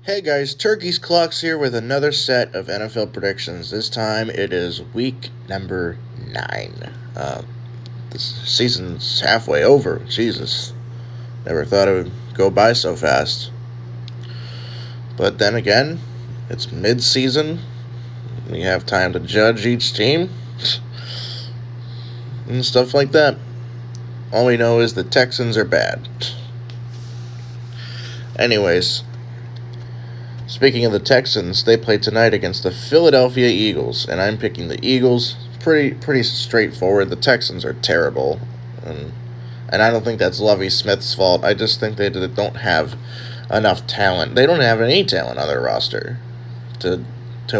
Hey guys, Turkey's Clocks here with another set of NFL predictions. This time it is week number 9. This season's halfway over. Jesus. Never thought it would go by so fast. But then again, it's mid season. We have time to judge each team and stuff like that. All we know is the Texans are bad. Anyways, speaking of the Texans, they play tonight against the Philadelphia Eagles, and I'm picking the Eagles. Pretty straightforward. The Texans are terrible, and I don't think that's Lovie Smith's fault. I just think they don't have enough talent. They don't have any talent on their roster to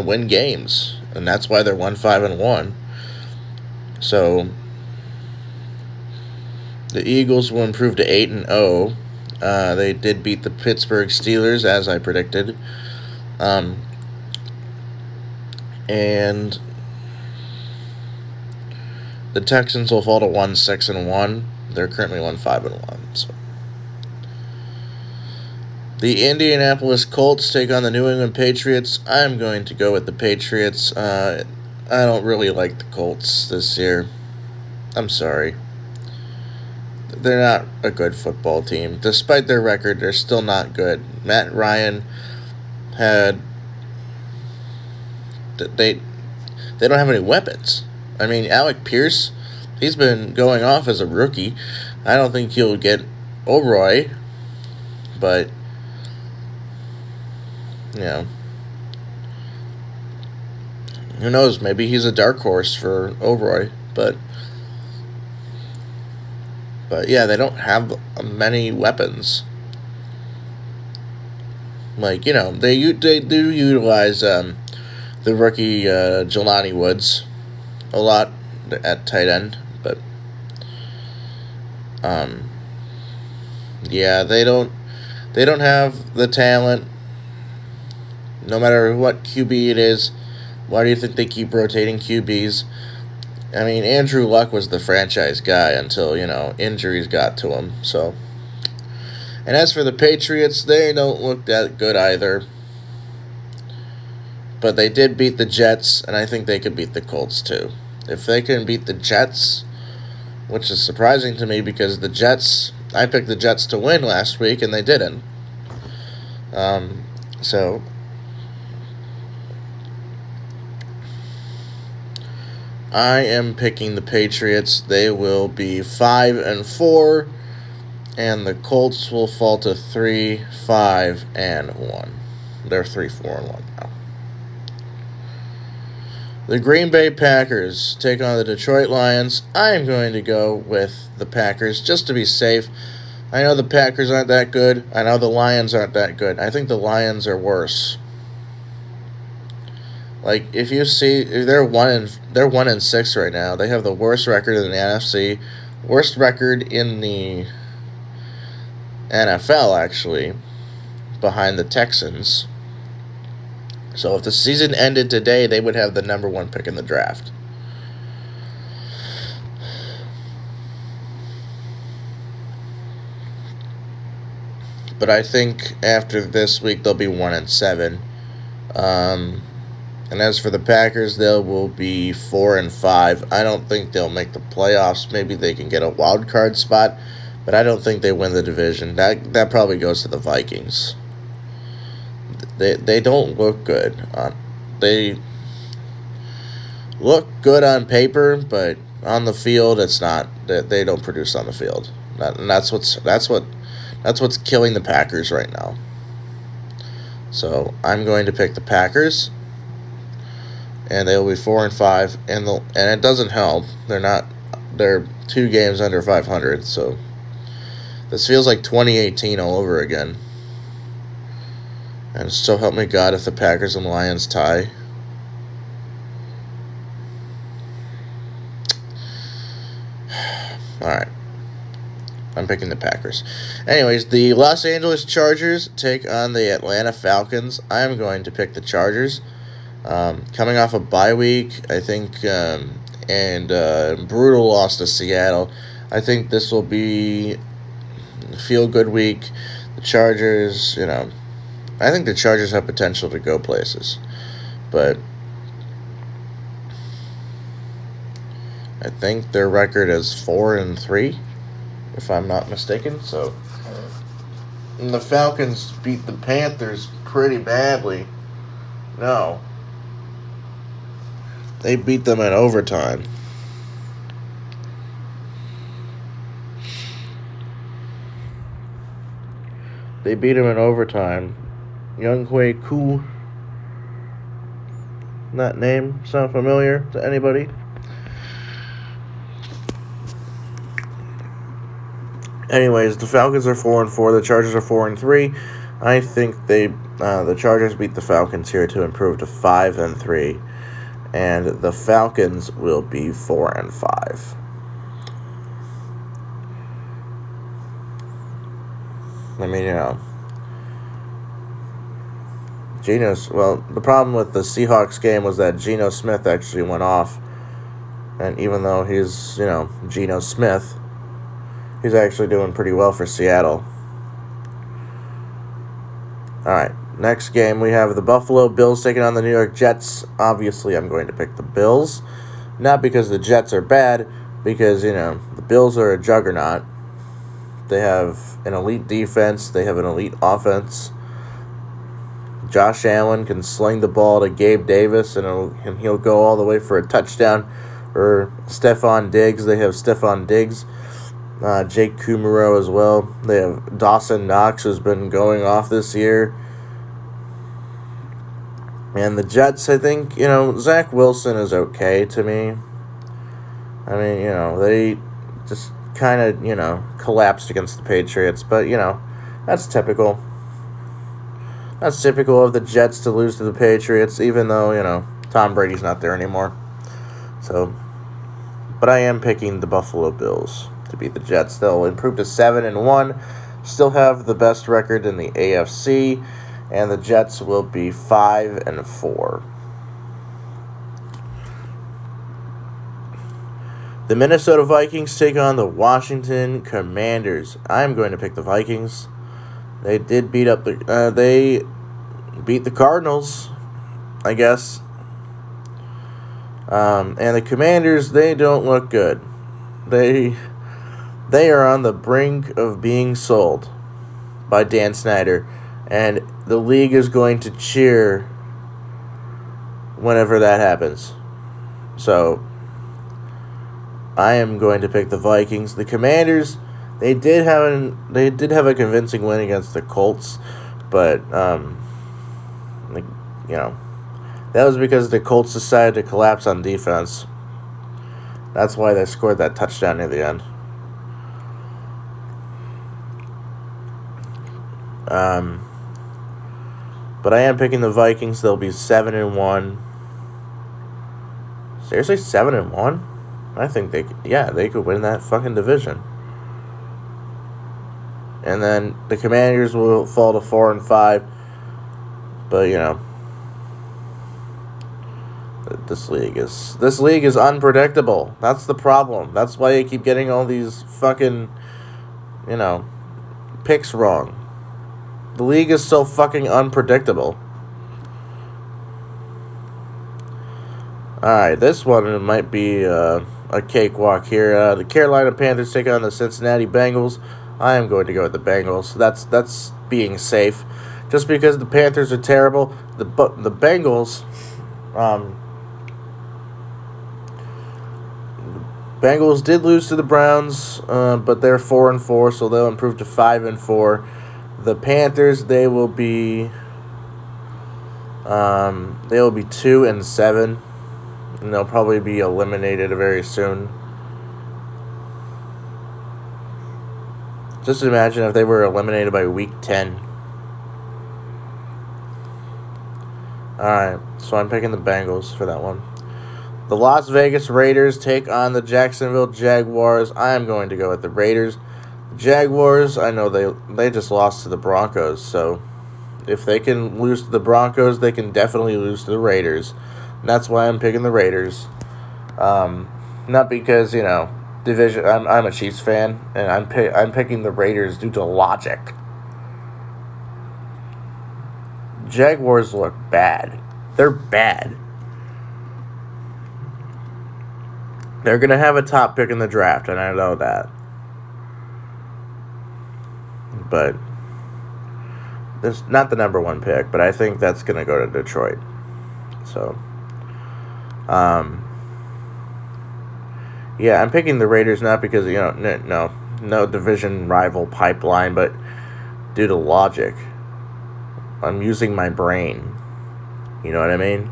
win games, and that's why they're 1-5-1. So the Eagles will improve to 8-0. They did beat the Pittsburgh Steelers, as I predicted. And the Texans will fall to 1-6-1. They're currently 1-5-1. So the Indianapolis Colts take on the New England Patriots. I'm going to go with the Patriots. I don't really like the Colts this year. I'm sorry. They're not a good football team. Despite their record, they're still not good. Matt Ryan had... They don't have any weapons. I mean, Alec Pierce, he's been going off as a rookie. I don't think he'll get O'Roy, but, you know, who knows? Maybe he's a dark horse for O'Roy, but yeah, they don't have many weapons. Like, you know, they do utilize the rookie Jelani Woods a lot at tight end, but yeah, they don't have the talent. No matter what QB it is, why do you think they keep rotating QBs? I mean, Andrew Luck was the franchise guy until, injuries got to him. So, and as for the Patriots, they don't look that good either. But they did beat the Jets, and I think they could beat the Colts too. If they can beat the Jets, which is surprising to me because I picked the Jets to win last week, and they didn't. So I am picking the Patriots. They will be 5-4, and the Colts will fall to 3-5-1. They're 3-4-1 now. The Green Bay Packers take on the Detroit Lions. I am going to go with the Packers just to be safe. I know the Packers aren't that good. I know the Lions aren't that good. I think the Lions are worse. Like, if you see, they're 1-6 right now. They have the worst record in the NFC, worst record in the NFL actually, behind the Texans. So if the season ended today, they would have the number 1 pick in the draft. But I think after this week they'll be 1-7. And as for the Packers, they will be 4-5. I don't think they'll make the playoffs. Maybe they can get a wild card spot, but I don't think they win the division. That probably goes to the Vikings. They don't look good. They look good on paper, but on the field, it's not. They don't produce on the field, and that's what's killing the Packers right now. So I'm going to pick the Packers, and they will be 4-5, and it doesn't help. They're 2 games under 500. So this feels like 2018 all over again. And so help me God if the Packers and Lions tie. Alright. I'm picking the Packers. Anyways, the Los Angeles Chargers take on the Atlanta Falcons. I'm going to pick the Chargers. Coming off a bye week, I think, and brutal loss to Seattle. I think this will be a feel-good week. The Chargers, I think the Chargers have potential to go places, but I think their record is 4-3, if I'm not mistaken. So, and the Falcons beat the Panthers pretty badly. No, they beat them in overtime. They beat him in overtime. Younghoe Koo. That name sound familiar to anybody? Anyways, the Falcons are 4-4. The Chargers are 4-3. I think the Chargers beat the Falcons here to improve to 5-3, and the Falcons will be 4-5. I mean, the problem with the Seahawks game was that Geno Smith actually went off. And even though he's, Geno Smith, he's actually doing pretty well for Seattle. Alright, next game we have the Buffalo Bills taking on the New York Jets. Obviously, I'm going to pick the Bills. Not because the Jets are bad, because, the Bills are a juggernaut. They have an elite defense. They have an elite offense. Josh Allen can sling the ball to Gabe Davis, and he'll go all the way for a touchdown. Or Stephon Diggs. They have Stephon Diggs. Jake Kumaro as well. They have Dawson Knox, who's been going off this year. And the Jets, I think, Zach Wilson is okay to me. I mean, they just kind of, collapsed against the Patriots. But, that's typical. That's typical of the Jets to lose to the Patriots, even though, Tom Brady's not there anymore. So, but I am picking the Buffalo Bills to beat the Jets. They'll improve to 7-1, still have the best record in the AFC, and the Jets will be 5-4. The Minnesota Vikings take on the Washington Commanders. I'm going to pick the Vikings. They did beat the Cardinals, I guess. And the Commanders, they don't look good. They are on the brink of being sold by Dan Snyder, and the league is going to cheer whenever that happens. So, I am going to pick the Vikings. The Commanders, they did have a convincing win against the Colts, but that was because the Colts decided to collapse on defense. That's why they scored that touchdown near the end. But I am picking the Vikings. They'll be 7-1. Seriously, 7-1? I think they could win that fucking division. And then the Commanders will fall to 4-5. But this league is unpredictable. That's the problem. That's why you keep getting all these fucking picks wrong. The league is so fucking unpredictable. Alright, this one might be a cakewalk here. The Carolina Panthers take on the Cincinnati Bengals. I am going to go with the Bengals. That's being safe. Just because the Panthers are terrible, the Bengals, Bengals did lose to the Browns, but they're 4-4, so they'll improve to 5-4. The Panthers, they will be 2-7, and they'll probably be eliminated very soon. Just imagine if they were eliminated by week 10. Alright, so I'm picking the Bengals for that one. The Las Vegas Raiders take on the Jacksonville Jaguars. I am going to go with the Raiders. The Jaguars, I know they just lost to the Broncos, so if they can lose to the Broncos, they can definitely lose to the Raiders. And that's why I'm picking the Raiders. Not because, division. I'm a Chiefs fan, and I'm picking the Raiders due to logic. Jaguars look bad. They're bad. They're going to have a top pick in the draft, and I know that. But it's not the number one pick, but I think that's going to go to Detroit. So, yeah, I'm picking the Raiders not because, no division rival pipeline, but due to logic. I'm using my brain. You know what I mean?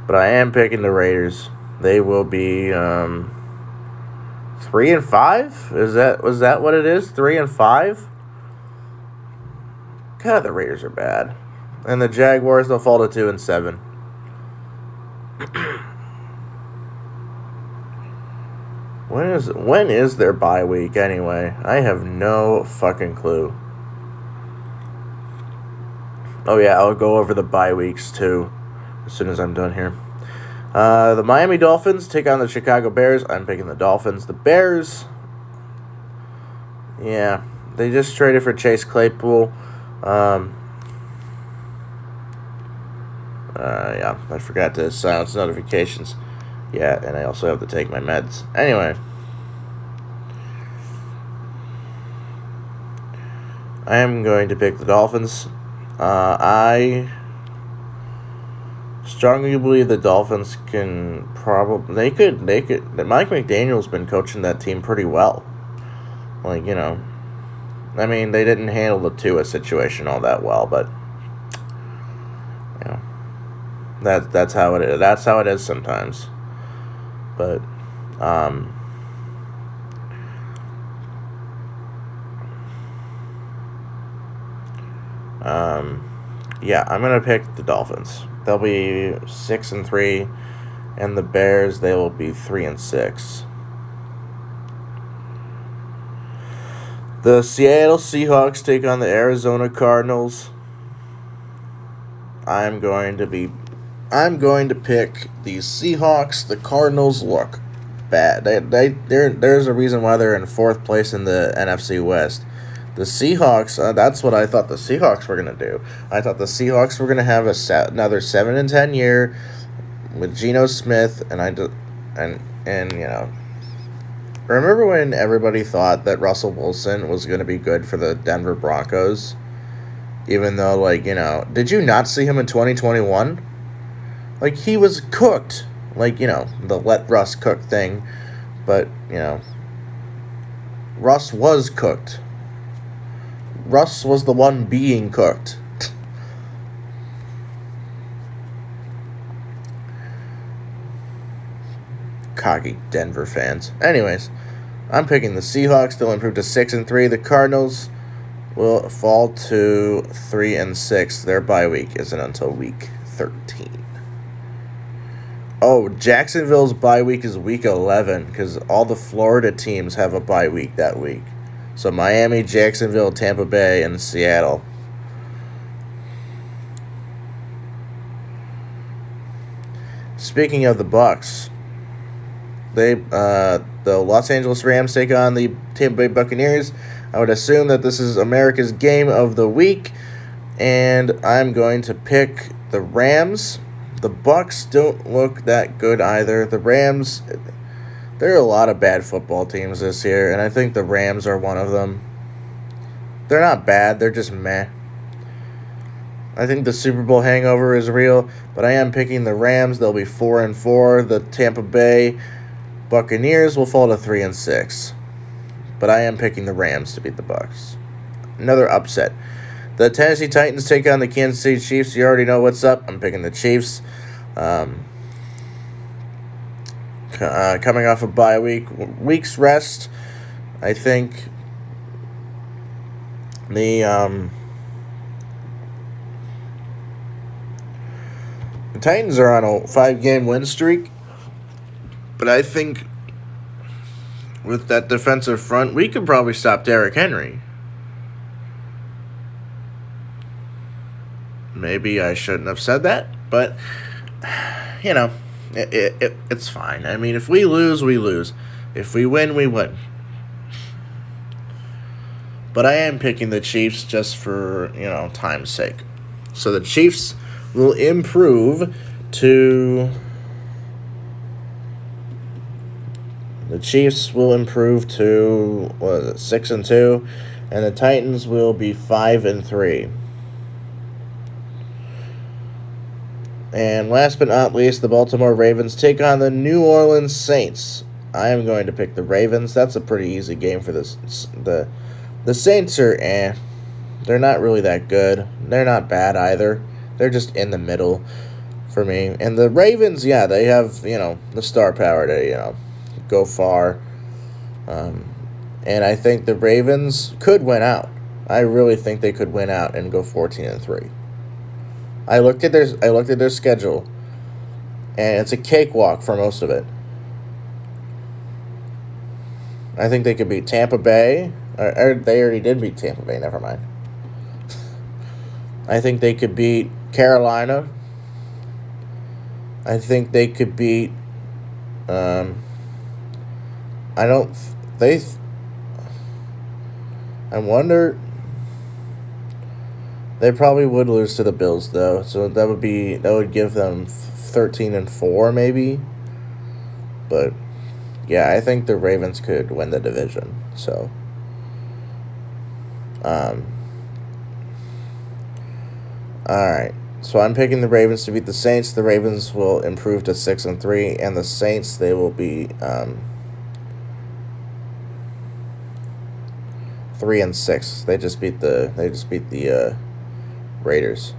But I am picking the Raiders. They will be 3-5. Was that what it is? 3-5. God, the Raiders are bad, and the Jaguars, they'll fall to 2-7. When is their bye week anyway? I have no fucking clue. Oh yeah, I'll go over the bye weeks too as soon as I'm done here. The Miami Dolphins take on the Chicago Bears. I'm picking the Dolphins. The Bears, yeah, they just traded for Chase Claypool. Yeah, I forgot to silence notifications. Yeah, and I also have to take my meds. Anyway, I am going to pick the Dolphins. I strongly believe the Dolphins can probably... They could... Mike McDaniel's been coaching that team pretty well. Like, I mean, they didn't handle the Tua situation all that well, but... That's how it is. That's how it is sometimes. But, yeah, I'm gonna pick the Dolphins. They'll be 6-3, and the Bears, they will be 3-6. The Seattle Seahawks take on the Arizona Cardinals. I'm going to pick the Seahawks. The Cardinals look bad. There's a reason why they're in 4th place in the NFC West. The Seahawks, that's what I thought the Seahawks were going to do. I thought the Seahawks were going to have another 7-10 year with Geno Smith, and remember when everybody thought that Russell Wilson was going to be good for the Denver Broncos? Even though, did you not see him in 2021? Like, he was cooked. The let Russ cook thing. But, Russ was cooked. Russ was the one being cooked. Cocky Denver fans. Anyways, I'm picking the Seahawks. They'll improve to 6-3. The Cardinals will fall to 3-6. Their bye week isn't until week 13. Oh, Jacksonville's bye week is week 11 because all the Florida teams have a bye week that week. So Miami, Jacksonville, Tampa Bay, and Seattle. Speaking of the Bucs, the Los Angeles Rams take on the Tampa Bay Buccaneers. I would assume that this is America's game of the week, and I'm going to pick the Rams. The Bucs don't look that good either. The Rams, there are a lot of bad football teams this year, and I think the Rams are one of them. They're not bad, they're just meh. I think the Super Bowl hangover is real, but I am picking the Rams. They'll be 4-4. The Tampa Bay Buccaneers will fall to 3-6. But I am picking the Rams to beat the Bucs. Another upset. The Tennessee Titans take on the Kansas City Chiefs. You already know what's up. I'm picking the Chiefs. Coming off a bye week's rest, I think the Titans are on a 5-game win streak, but I think with that defensive front, we could probably stop Derrick Henry. Maybe I shouldn't have said that, but, it's fine. I mean, if we lose, we lose. If we win, we win. But I am picking the Chiefs just for, time's sake. So the Chiefs will improve to... The Chiefs will improve to, 6-2, and the Titans will be 5-3. And last but not least, the Baltimore Ravens take on the New Orleans Saints. I am going to pick the Ravens. That's a pretty easy game for this. The Saints are they're not really that good. They're not bad either. They're just in the middle for me. And the Ravens, yeah, they have, the star power to, go far. And I think the Ravens could win out. I really think they could win out and go 14-3. I looked at their schedule, and it's a cakewalk for most of it. I think they could beat Tampa Bay. Or they already did beat Tampa Bay. Never mind. I think they could beat Carolina. I think they could beat. I wonder. They probably would lose to the Bills though, so that would give them 13-4 maybe. But yeah, I think the Ravens could win the division. So, all right. So I'm picking the Ravens to beat the Saints. The Ravens will improve to 6-3, and the Saints, they will be 3-6. They just beat the Raiders.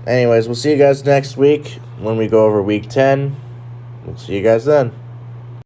Anyways, we'll see you guys next week when we go over Week 10. We'll see you guys then.